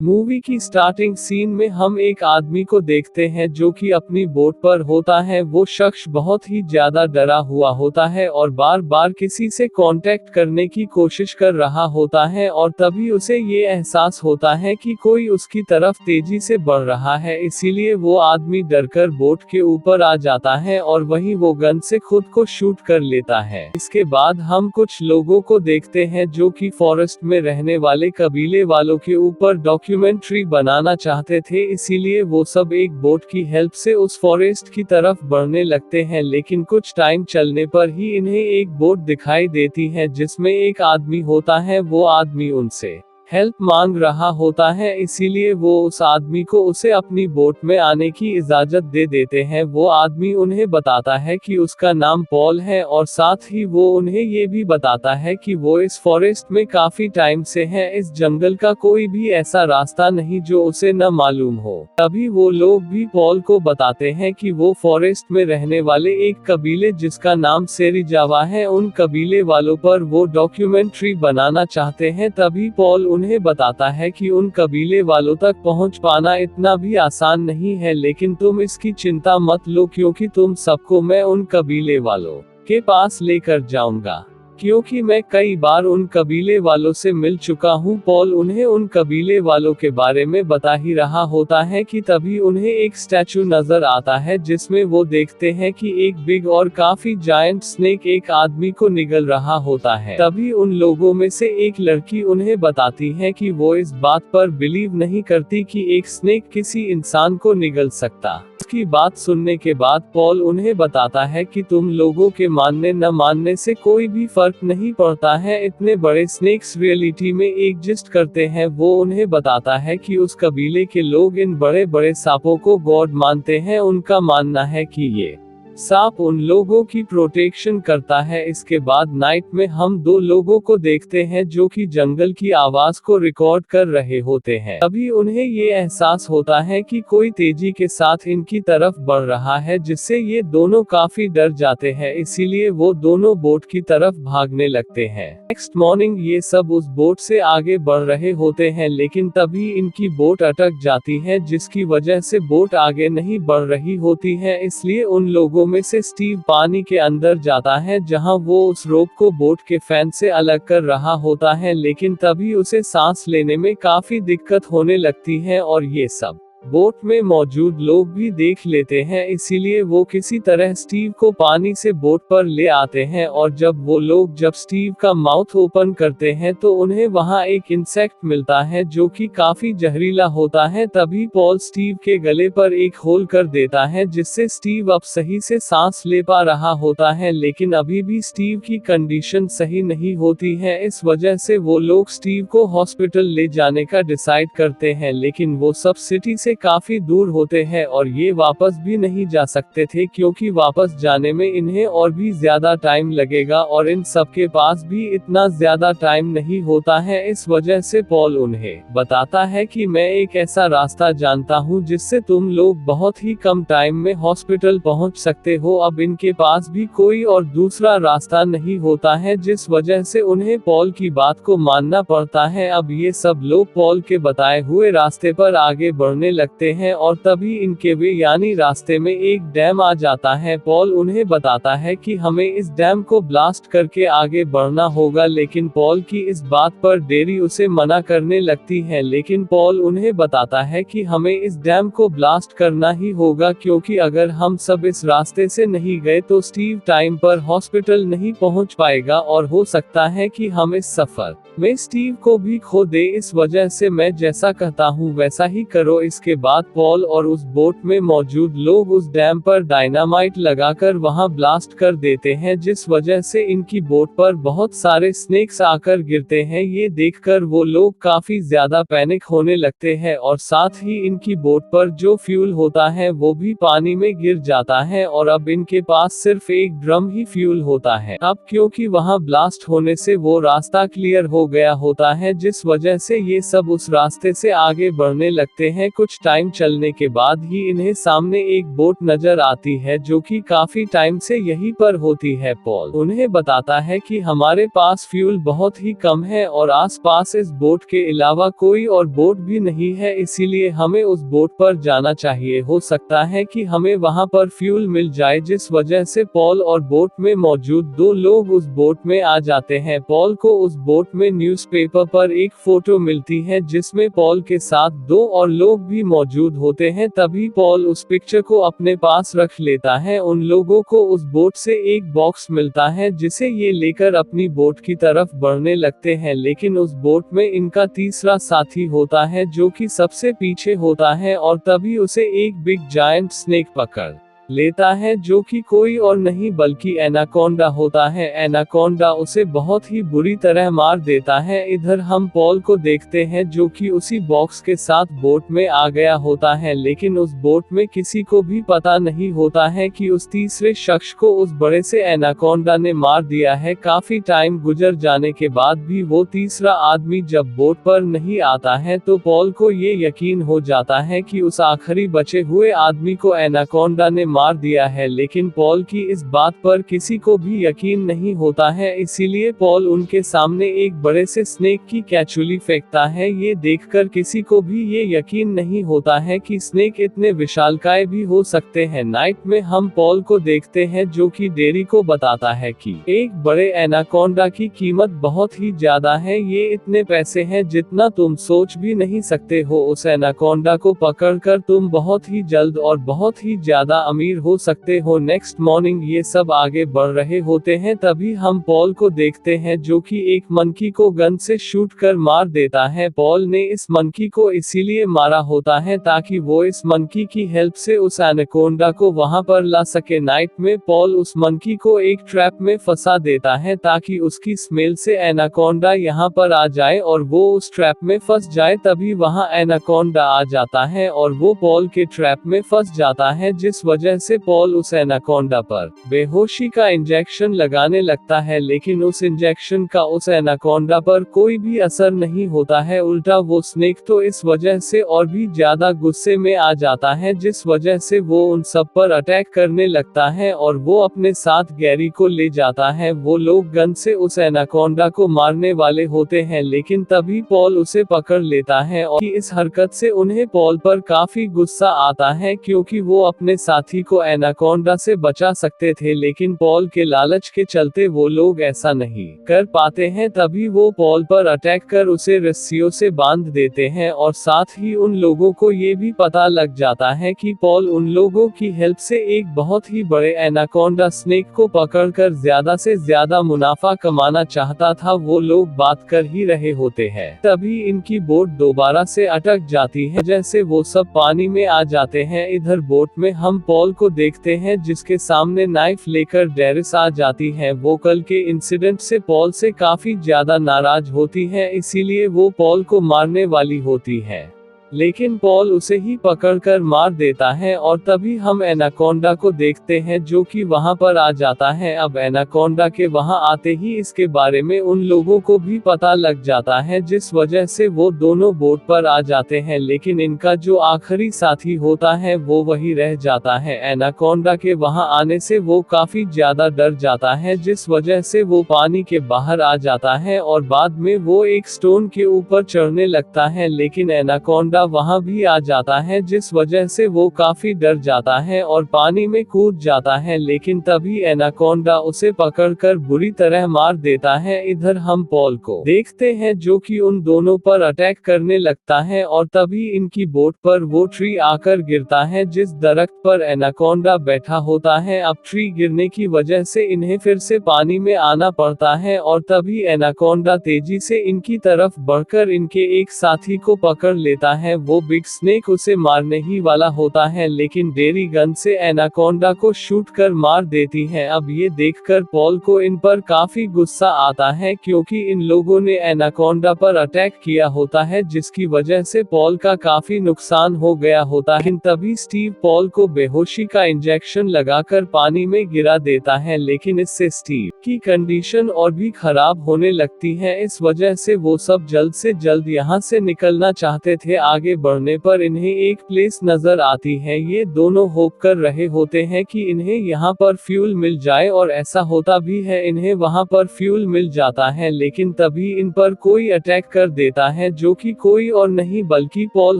Movie की starting scene में हम एक आदमी को देखते हैं जो कि अपनी बोट पर होता है। वो शख्स बहुत ही ज्यादा डरा हुआ होता है और बार बार किसी से कांटेक्ट करने की कोशिश कर रहा होता है और तभी उसे ये एहसास होता है कि कोई उसकी तरफ तेजी से बढ़ रहा है। इसीलिए वो आदमी डरकर बोट के ऊपर आ जाता है और वहीं वो गन से खुद को शूट कर लेता है। इसके बाद हम कुछ लोगों को देखते हैं जो कि फॉरेस्ट में रहने वाले कबीले वालों के ऊपर डॉक्यूमेंट्री बनाना चाहते थे, इसीलिए वो सब एक बोट की हेल्प से उस फॉरेस्ट की तरफ बढ़ने लगते हैं। लेकिन कुछ टाइम चलने पर ही इन्हें एक बोट दिखाई देती है जिसमें एक आदमी होता है। वो आदमी उनसे हेल्प मांग रहा होता है, इसीलिए वो उस आदमी को उसे अपनी बोट में आने की इजाजत दे देते हैं। वो आदमी उन्हें बताता है कि उसका नाम पॉल है और साथ ही वो उन्हें ये भी बताता है कि वो इस फॉरेस्ट में काफी टाइम से है। इस जंगल का कोई भी ऐसा रास्ता नहीं जो उसे न मालूम हो। तभी वो लोग भी पॉल को बताते हैं कि वो फॉरेस्ट में रहने वाले एक कबीले जिसका नाम सेरिजावा है, उन कबीले वालों पर वो डॉक्यूमेंट्री बनाना चाहते हैं। तभी पॉल उन्हें बताता है कि उन कबीले वालों तक पहुंच पाना इतना भी आसान नहीं है, लेकिन तुम इसकी चिंता मत लो क्योंकि तुम सबको मैं उन कबीले वालों के पास लेकर जाऊंगा, क्योंकि मैं कई बार उन कबीले वालों से मिल चुका हूं। पॉल उन्हें उन कबीले वालों के बारे में बता ही रहा होता है कि तभी उन्हें एक स्टैचू नजर आता है जिसमें वो देखते हैं कि एक बिग और काफी जायंट स्नेक एक आदमी को निगल रहा होता है। तभी उन लोगों में से एक लड़की उन्हें बताती है कि वो इस बात पर बिलीव नहीं करती कि एक स्नेक किसी इंसान को निगल सकता। उसकी बात सुनने के बाद पॉल उन्हें बताता है कि तुम लोगों के मानने न मानने से कोई भी फर्क नहीं पड़ता है, इतने बड़े स्नेक्स रियलिटी में एग्जिस्ट करते हैं। वो उन्हें बताता है कि उस कबीले के लोग इन बड़े बड़े सांपों को गॉड मानते हैं। उनका मानना है कि ये सांप उन लोगों की प्रोटेक्शन करता है। इसके बाद नाइट में हम दो लोगों को देखते हैं जो कि जंगल की आवाज को रिकॉर्ड कर रहे होते हैं। तभी उन्हें ये एहसास होता है कि कोई तेजी के साथ इनकी तरफ बढ़ रहा है, जिससे ये दोनों काफी डर जाते हैं। इसीलिए वो दोनों बोट की तरफ भागने लगते हैं। नेक्स्ट मॉर्निंग ये सब उस बोट से आगे बढ़ रहे होते हैं, लेकिन तभी इनकी बोट अटक जाती है जिसकी वजह से बोट आगे नहीं बढ़ रही होती है। इसलिए उन लोगों में से स्टीव पानी के अंदर जाता है जहां वो उस रोप को बोट के फैन से अलग कर रहा होता है, लेकिन तभी उसे सांस लेने में काफी दिक्कत होने लगती है और ये सब बोट में मौजूद लोग भी देख लेते हैं। इसीलिए वो किसी तरह स्टीव को पानी से बोट पर ले आते हैं और जब स्टीव का माउथ ओपन करते हैं तो उन्हें वहां एक इंसेक्ट मिलता है जो कि काफी जहरीला होता है। तभी पॉल स्टीव के गले पर एक होल कर देता है जिससे स्टीव अब सही से सांस ले पा रहा होता है, लेकिन अभी भी स्टीव की कंडीशन सही नहीं होती है। इस वजह से वो लोग स्टीव को हॉस्पिटल ले जाने का डिसाइड करते हैं, लेकिन वो सब सिटी से काफी दूर होते हैं और ये वापस भी नहीं जा सकते थे क्योंकि वापस जाने में इन्हें और भी ज्यादा टाइम लगेगा और इन सबके पास भी इतना ज्यादा टाइम नहीं होता है। इस वजह से पॉल उन्हें बताता है कि मैं एक ऐसा रास्ता जानता हूँ जिससे तुम लोग बहुत ही कम टाइम में हॉस्पिटल पहुँच सकते हो। अब इनके पास भी कोई और दूसरा रास्ता नहीं होता है, जिस वजह से उन्हें पॉल की बात को मानना पड़ता है। अब ये सब लोग पॉल के बताए हुए रास्ते पर आगे बढ़ने लगते हैं और तभी इनके वे यानी रास्ते में एक डैम आ जाता है। पॉल उन्हें बताता है कि हमें इस डैम को ब्लास्ट करके आगे बढ़ना होगा, लेकिन पॉल की इस बात पर डेरी उसे मना करने लगती है। लेकिन पॉल उन्हें बताता है कि हमें इस डैम को ब्लास्ट करना ही होगा क्योंकि अगर हम सब इस रास्ते से नहीं गए तो स्टीव टाइम पर हॉस्पिटल नहीं पहुंच पाएगा और हो सकता है कि हम इस सफर में स्टीव को भी खो दे। इस वजह से मैं जैसा कहता हूँ वैसा ही करो। इसके बाद पॉल और उस बोट में मौजूद लोग उस डैम पर डायनामाइट लगाकर वहां ब्लास्ट कर देते हैं, जिस वजह से इनकी बोट पर बहुत सारे स्नेक्स आकर गिरते हैं। ये देखकर वो लोग काफी ज्यादा पैनिक होने लगते हैं और साथ ही इनकी बोट पर जो फ्यूल होता है वो भी पानी में गिर जाता है और अब इनके पास सिर्फ एक ड्रम ही फ्यूल होता है। अब क्योंकि वहां ब्लास्ट होने से वो रास्ता क्लियर हो गया होता है, जिस वजह से ये सब उस रास्ते से आगे बढ़ने लगते हैं। कुछ कुछ टाइम चलने के बाद ही इन्हें सामने एक बोट नजर आती है जो कि काफी टाइम से यहीं पर होती है। पॉल उन्हें बताता है कि हमारे पास फ्यूल बहुत ही कम है और आसपास इस बोट के अलावा कोई और बोट भी नहीं है, इसीलिए हमें उस बोट पर जाना चाहिए। हो सकता है कि हमें वहां पर फ्यूल मिल जाए, जिस वजह से पॉल और बोट में मौजूद 2 लोग उस बोट में आ जाते हैं। पॉल को उस बोट में न्यूज़पेपर पर एक फोटो मिलती है जिसमें पॉल के साथ 2 और लोग भी मौजूद होते हैं। तभी पॉल उस पिक्चर को अपने पास रख लेता है। उन लोगों को उस बोट से एक बॉक्स मिलता है जिसे ये लेकर अपनी बोट की तरफ बढ़ने लगते हैं, लेकिन उस बोट में इनका तीसरा साथी होता है जो कि सबसे पीछे होता है और तभी उसे एक बिग जायंट स्नेक पकड़ लेता है जो कि कोई और नहीं बल्कि एनाकोंडा होता है। एनाकोंडा उसे बहुत ही बुरी तरह मार देता है। इधर हम पॉल को देखते हैं जो कि उसी बॉक्स के साथ बोट में आ गया होता है, लेकिन उस बोट में किसी को भी पता नहीं होता है कि उस तीसरे शख्स को उस बड़े से एनाकोंडा ने मार दिया है। काफी टाइम गुजर जाने के बाद भी वो तीसरा आदमी जब बोट पर नहीं आता है तो पॉल को ये यकीन हो जाता है कि उस आखिरी बचे हुए आदमी को एनाकोंडा ने मार दिया है, लेकिन पॉल की इस बात पर किसी को भी यकीन नहीं होता है। इसीलिए पॉल उनके सामने एक बड़े से स्नेक की कैचुली फेंकता है। ये देखकर किसी को भी ये यकीन नहीं होता है कि स्नेक इतने विशालकाय भी हो सकते हैं। नाइट में हम पॉल को देखते हैं जो कि डेरी को बताता है कि एक बड़े एनाकोंडा की कीमत बहुत ही ज्यादा है, ये इतने पैसे हैं जितना तुम सोच भी नहीं सकते हो। उस एनाकोंडा को पकड़कर तुम बहुत ही जल्द और बहुत ही ज्यादा अमीर हो सकते हो। नेक्स्ट मॉर्निंग ये सब आगे बढ़ रहे होते हैं, तभी हम पॉल को देखते हैं जो कि एक मंकी को गन से शूट कर मार देता है। पॉल ने इस मंकी को इसीलिए मारा होता है ताकि वो इस मंकी की हेल्प से उस एनाकोंडा को वहां पर ला सके। नाइट में पॉल उस मंकी को एक ट्रैप में फंसा देता है ताकि उसकी स्मेल से एनाकोंडा यहाँ पर आ जाए और वो उस ट्रैप में फंस जाए। तभी वहाँ एनाकोंडा आ जाता है और वो पॉल के ट्रैप में फंस जाता है, जिस वजह से पॉल उस एनाकोंडा पर बेहोशी का इंजेक्शन लगाने लगता है, लेकिन उस इंजेक्शन का उस एनाकोंडा पर कोई भी असर नहीं होता है। उल्टा वो स्नेक तो इस वजह से और भी ज्यादा गुस्से में आ जाता है, जिस वजह से वो उन सब पर अटैक करने लगता है और वो अपने साथ गैरी को ले जाता है। वो लोग गन से उस एनाकोंडा को मारने वाले होते हैं, लेकिन तभी पॉल उसे पकड़ लेता है और इस हरकत से उन्हें पॉल पर काफी गुस्सा आता है क्योंकि वो अपने साथी को एनाकोंडा से बचा सकते थे, लेकिन पॉल के लालच के चलते वो लोग ऐसा नहीं कर पाते हैं। तभी वो पॉल पर अटैक कर उसे रस्सियों से बांध देते हैं और साथ ही उन लोगों को ये भी पता लग जाता है कि पॉल उन लोगों की हेल्प से एक बहुत ही बड़े एनाकोंडा स्नेक को पकड़कर ज्यादा से ज्यादा मुनाफा कमाना चाहता था। वो लोग बात कर ही रहे होते हैं, तभी इनकी बोट दोबारा से अटक जाती है, जैसे वो सब पानी में आ जाते हैं। इधर बोट में हम पॉल को देखते हैं जिसके सामने नाइफ लेकर डेरिस आ जाती है। वो कल के इंसिडेंट से पॉल से काफी ज्यादा नाराज होती है, इसीलिए वो पॉल को मारने वाली होती है, लेकिन पॉल उसे ही पकड़कर मार देता है और तभी हम एनाकोंडा को देखते हैं जो कि वहां पर आ जाता है। अब एनाकोंडा के वहां आते ही इसके बारे में उन लोगों को भी पता लग जाता है, जिस वजह से वो दोनों बोट पर आ जाते हैं, लेकिन इनका जो आखिरी साथी होता है वो वही रह जाता है। एनाकोंडा के वहां आने से वो काफी ज्यादा डर जाता है, जिस वजह से वो पानी के बाहर आ जाता है और बाद में वो एक स्टोन के ऊपर चढ़ने लगता है, लेकिन एनाकोंडा वहां भी आ जाता है, जिस वजह से वो काफी डर जाता है और पानी में कूद जाता है, लेकिन तभी एनाकोंडा उसे पकड़कर बुरी तरह मार देता है। इधर हम पॉल को देखते हैं जो कि उन दोनों पर अटैक करने लगता है और तभी इनकी बोट पर वो ट्री आकर गिरता है जिस दरख्त पर एनाकोंडा बैठा होता है। अब ट्री गिरने की वजह से इन्हें फिर से पानी में आना पड़ता है और तभी एनाकोंडा तेजी से इनकी तरफ बढ़कर इनके एक साथी को पकड़ लेता है। वो बिग स्नेक उसे मारने ही वाला होता है, लेकिन डेरी गन से एनाकोंडा को शूट कर मार देती है। अब ये देखकर पॉल को इन पर काफी गुस्सा आता है क्योंकि इन लोगों ने एनाकोंडा पर अटैक किया होता है, जिसकी वजह से पॉल का काफी नुकसान हो गया होता है। तभी स्टीव पॉल को बेहोशी का इंजेक्शन लगाकर पानी में गिरा देता है, लेकिन इससे स्टीव की कंडीशन और भी खराब होने लगती है। इस वजह से वो सब जल्द से जल्द यहाँ से निकलना चाहते थे। आगे बढ़ने पर इन्हें एक प्लेस नजर आती है। ये दोनों होप कर रहे होते हैं कि इन्हें यहाँ पर फ्यूल मिल जाए और ऐसा होता भी है, इन्हें वहाँ पर फ्यूल मिल जाता है। लेकिन तभी इन पर कोई अटैक कर देता है जो कि कोई और नहीं बल्कि पॉल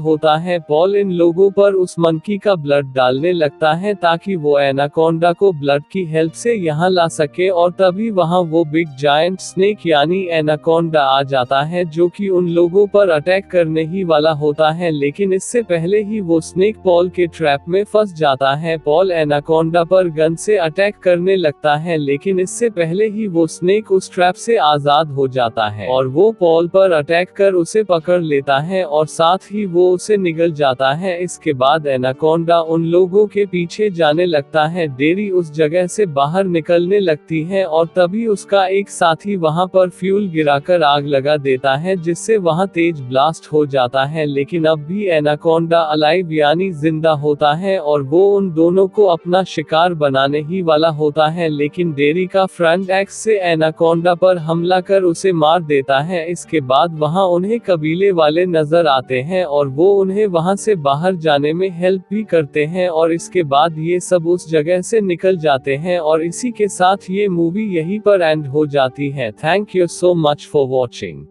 होता है। पॉल इन लोगों पर उस मंकी का ब्लड डालने लगता है ताकि वो एनाकोंडा को ब्लड की हेल्प से यहाँ ला सके, और तभी वहाँ वो बिग जायंट स्नेक यानी एनाकोंडा आ जाता है जो कि उन लोगों पर अटैक करने ही वाला होता है। लेकिन इससे पहले ही वो स्नेक पॉल के ट्रैप में फंस जाता है। पॉल एनाकोंडा पर गन से अटैक करने लगता है, लेकिन इससे पहले ही वो स्नेक उस ट्रैप से आजाद हो जाता है और वो पॉल पर अटैक कर उसे पकड़ लेता है और साथ ही वो उसे निगल जाता है। इसके बाद एनाकोंडा उन लोगों के पीछे जाने लगता है। डेरी उस जगह से बाहर निकलने लगती है और तभी उसका एक साथी वहां पर फ्यूल गिराकर आग लगा देता है, जिससे वहां तेज ब्लास्ट हो जाता है। लेकिन अब भी एनाकोंडा अलाइव यानी जिंदा होता है और वो उन दोनों को अपना शिकार बनाने ही वाला होता है। लेकिन डेरी का फ्रंट एक्स से एनाकोंडा पर हमला कर उसे मार देता है। इसके बाद वहां उन्हें कबीले वाले नजर आते हैं और वो उन्हें वहां से बाहर जाने में हेल्प भी करते हैं, और इसके बाद ये सब उस जगह से निकल जाते हैं। और इसी के साथ ये मूवी यहीं पर एंड हो जाती है। Thank you so much for watching.